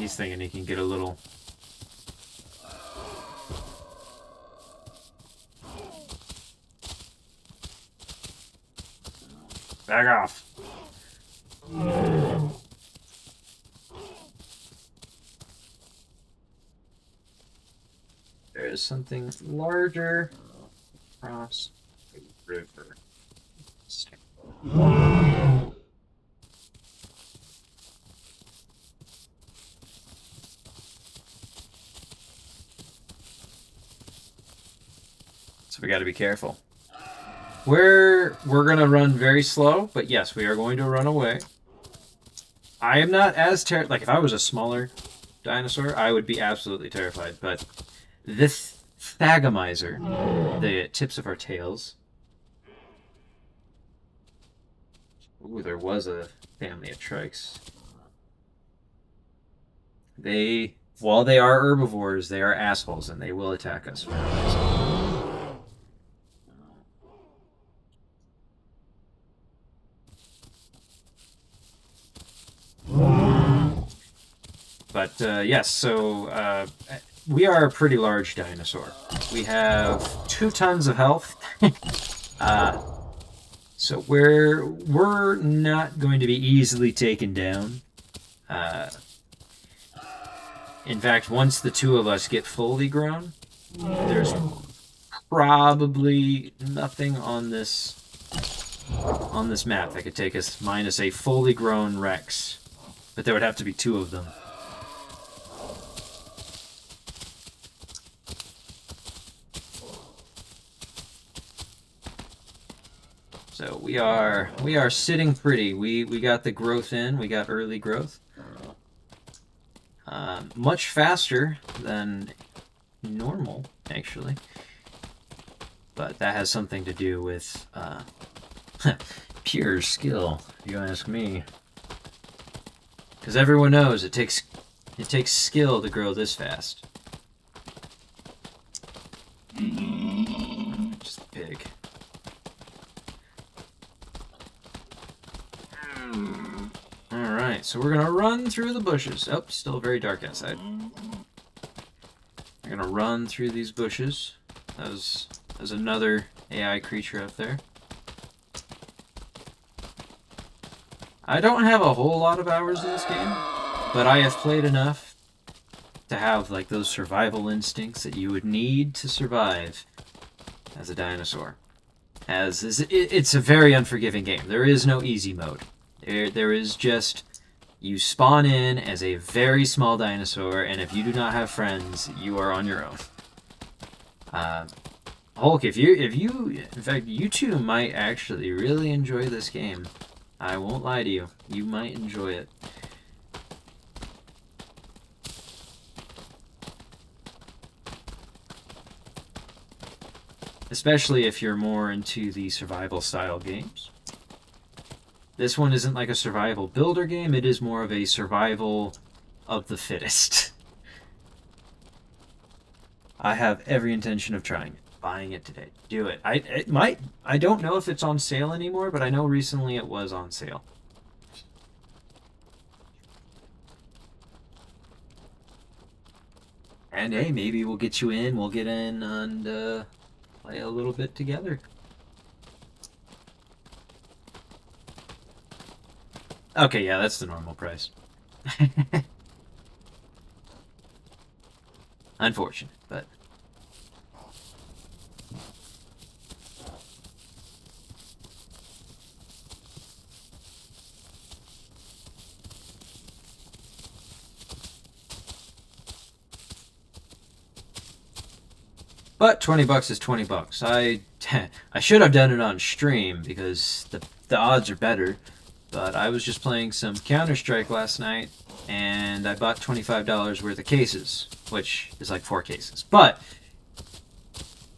he's thinking he can get a little... Back off. There is something larger across the river. So we got to be careful. We're gonna run very slow, but yes, we are going to run away. I am not as like if I was a smaller dinosaur, I would be absolutely terrified. But this Thagomizer, the tips of our tails. Ooh, there was a family of trikes. While they are herbivores, they are assholes, and they will attack us for no reason. But yes, so we are a pretty large dinosaur. We have 2 tons of health. So we're not going to be easily taken down. In fact, once the 2 of us get fully grown, there's probably nothing on this map that could take us minus a fully grown Rex. But there would have to be 2 of them. So we are sitting pretty. We got the growth in. We got early growth. Much faster than normal, actually. But that has something to do with pure skill, if you ask me. Because everyone knows it takes skill to grow this fast. Just big. Alright, so we're gonna run through the bushes. Oh, still very dark outside. We're gonna run through these bushes. There's another AI creature up there. I don't have a whole lot of hours in this game, but I have played enough to have like those survival instincts that you would need to survive as a dinosaur. It's a very unforgiving game. There is no easy mode. There is just, you spawn in as a very small dinosaur, and if you do not have friends, you are on your own. Hulk, in fact, you two might actually really enjoy this game. I won't lie to you. You might enjoy it. Especially if you're more into the survival style games. This one isn't like a survival builder game, it is more of a survival of the fittest. I have every intention of trying it, buying it today. Do it. I don't know if it's on sale anymore, but I know recently it was on sale. And hey, maybe we'll get you in, we'll get in and play a little bit together. Okay, yeah, that's the normal price. Unfortunate, but... But 20 bucks is 20 bucks. I should have done it on stream because the odds are better. But I was just playing some Counter-Strike last night, and I bought $25 worth of cases, which is like 4 cases. But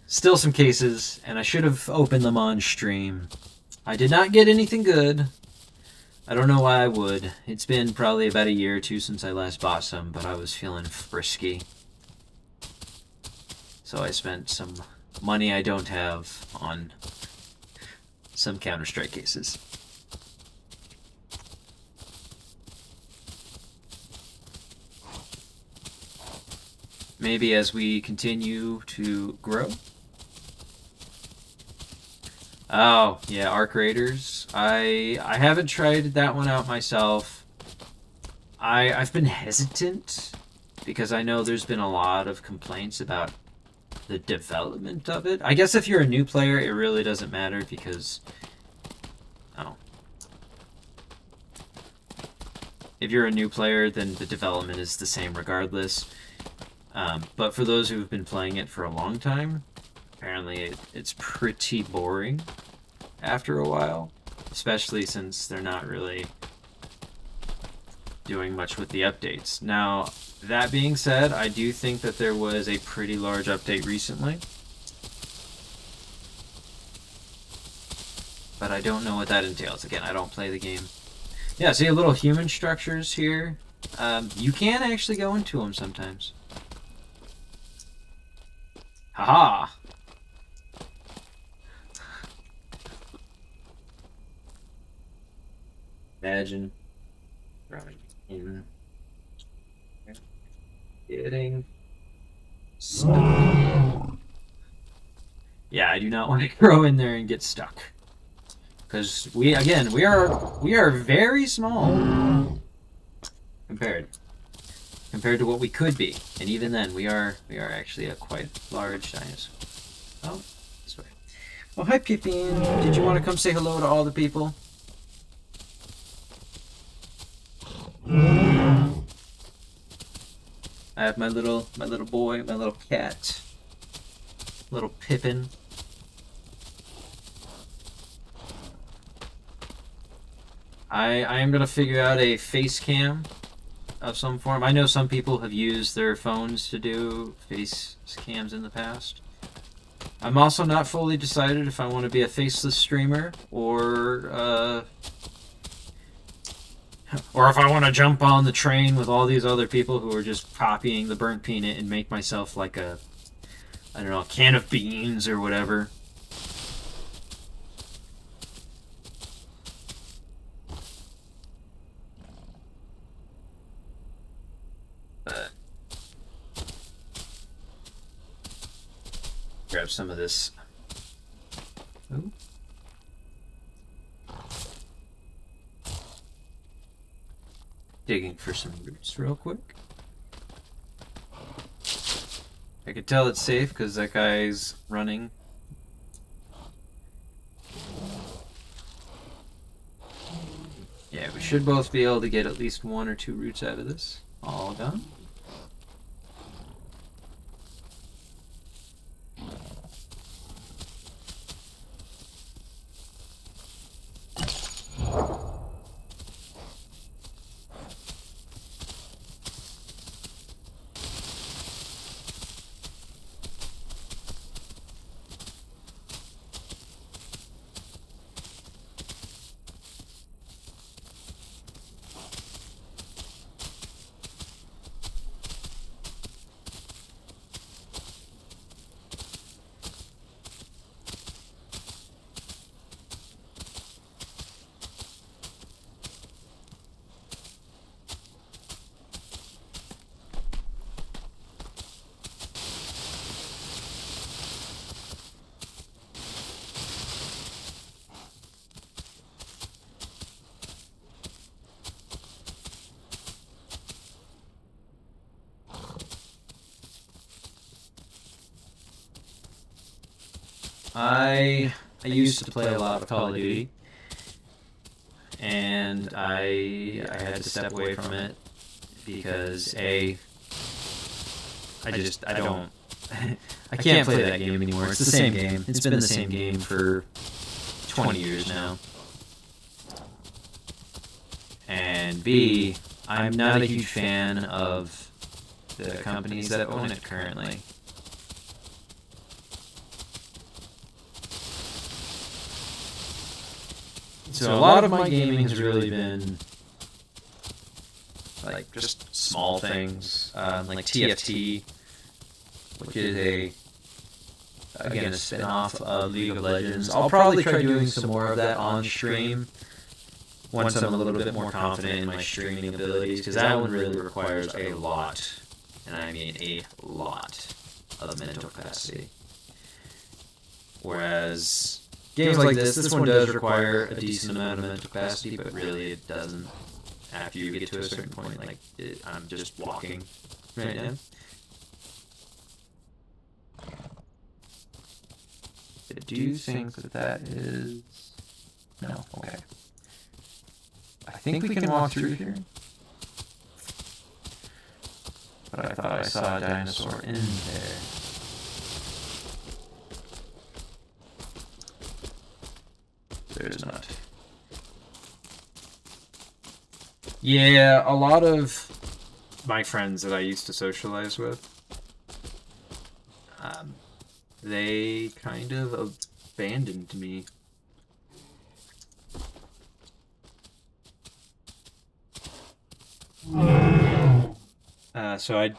still some cases, and I should have opened them on stream. I did not get anything good. I don't know why I would. It's been probably about a year or 2 since I last bought some, but I was feeling frisky. So I spent some money I don't have on some Counter-Strike cases. maybe as we continue to grow. Oh, yeah, Arc Raiders. I haven't tried that one out myself. I've been hesitant because I know there's been a lot of complaints about the development of it. I guess if you're a new player, it really doesn't matter because if you're a new player, then the development is the same regardless. But for those who've been playing it for a long time, apparently it's pretty boring after a while, especially since they're not really doing much with the updates. Now, that being said, I do think that there was a pretty large update recently, but I don't know what that entails. Again, I don't play the game. Yeah, see little human structures here. You can actually go into them sometimes. Haha! Imagine running in, getting stuck. Yeah, I do not want to go in there and get stuck. Because we are very small compared to what we could be, and even then we are actually a quite large dinosaur. Oh, this way. Oh, hi Pippin. Did you want to come say hello to all the people? I have my little boy, my little cat, little Pippin. I am gonna figure out a face cam of some form. I know some people have used their phones to do face cams in the past. I'm also not fully decided if I want to be a faceless streamer or if I want to jump on the train with all these other people who are just copying the burnt peanut and make myself like a, I don't know, a can of beans or whatever. Grab some of this. Ooh. Digging for some roots real quick. I can tell it's safe because that guy's running. Yeah, we should both be able to get at least 1 or 2 roots out of this. All done. I used to play a lot of Call of Duty, and I had to step away from it because I don't I can't play that game anymore. It's the same game. It's been the same game for 20 years now. And B, I'm not a huge fan of the companies that own it currently. So a lot of my gaming has really been like just small things, like TFT, which is again a spin-off of League of Legends. I'll probably try doing some more of that on stream once I'm a little bit more confident in my streaming abilities, because that one really requires a lot And I mean a lot of mental capacity. Whereas games like this one does require a decent amount of mental capacity, but really it doesn't. After you get to a certain point, like, I'm just walking right now. Do you think that is... No, okay. I think we can walk through here. But I thought I saw a dinosaur in there. There's not. Yeah, a lot of my friends that I used to socialize with, they kind of abandoned me. So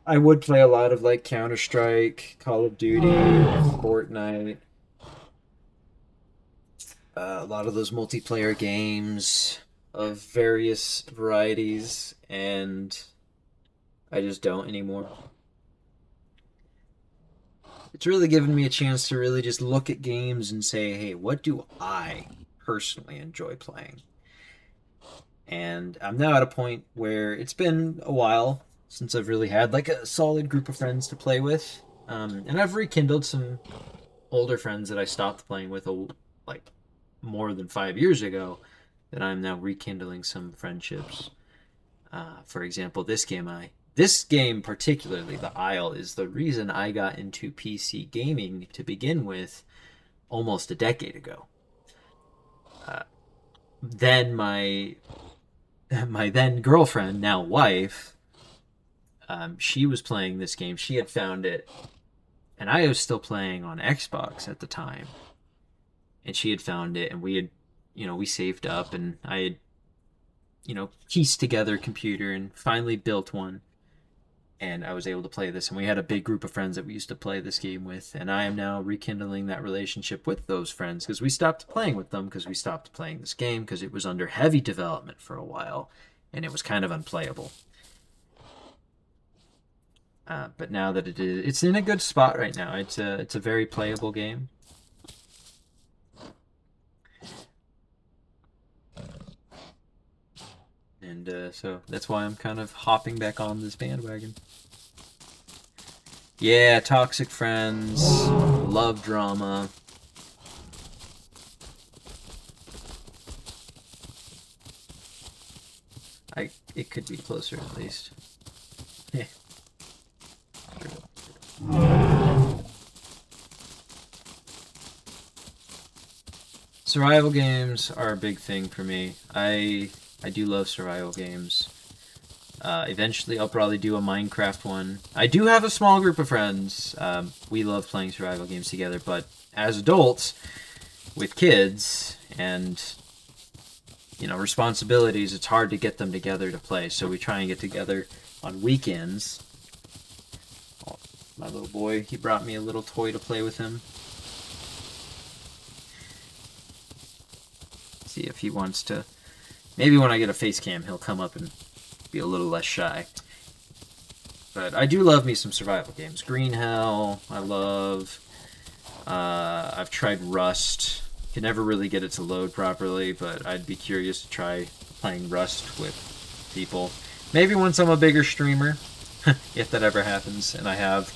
I would play a lot of like Counter-Strike, Call of Duty, Fortnite, a lot of those multiplayer games of various varieties, and I just don't anymore. It's really given me a chance to really just look at games and say, hey, what do I personally enjoy playing? And I'm now at a point where it's been a while since I've really had like a solid group of friends to play with. And I've rekindled some older friends that I stopped playing with like more than 5 years ago, that I'm now rekindling some friendships. For example, this game particularly, The Isle, is the reason I got into PC gaming to begin with almost a decade ago. Then my then girlfriend, now wife, she was playing this game. She had found it, and I was still playing on Xbox at the time. And she had found it, and we had, we saved up, and I had, pieced together a computer and finally built one. And I was able to play this, and we had a big group of friends that we used to play this game with, and I am now rekindling that relationship with those friends, because we stopped playing with them because we stopped playing this game because it was under heavy development for a while, and it was kind of unplayable. But now that it's in a good spot right now. It's a very playable game. And so that's why I'm kind of hopping back on this bandwagon. Yeah, toxic friends, love drama. It could be closer at least. Yeah. Survival games are a big thing for me. I do love survival games. Eventually, I'll probably do a Minecraft one. I do have a small group of friends. We love playing survival games together, but as adults, with kids and responsibilities, it's hard to get them together to play. So we try and get together on weekends. Oh, my little boy, he brought me a little toy to play with him. See if he wants to. Maybe when I get a face cam, he'll come up and be a little less shy. But I do love me some survival games. Green Hell, I love. I've tried Rust. Can never really get it to load properly, but I'd be curious to try playing Rust with people. Maybe once I'm a bigger streamer, if that ever happens, and I have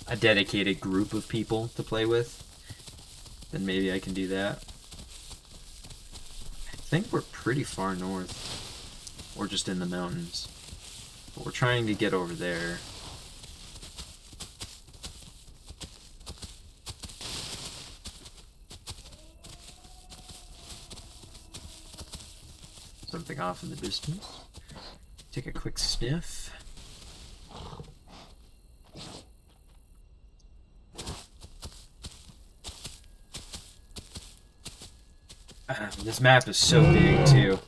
a dedicated group of people to play with, then maybe I can do that. I think we're pretty far north, or just in the mountains, but we're trying to get over there. Something off in the distance. Take a quick sniff. This map is so big too.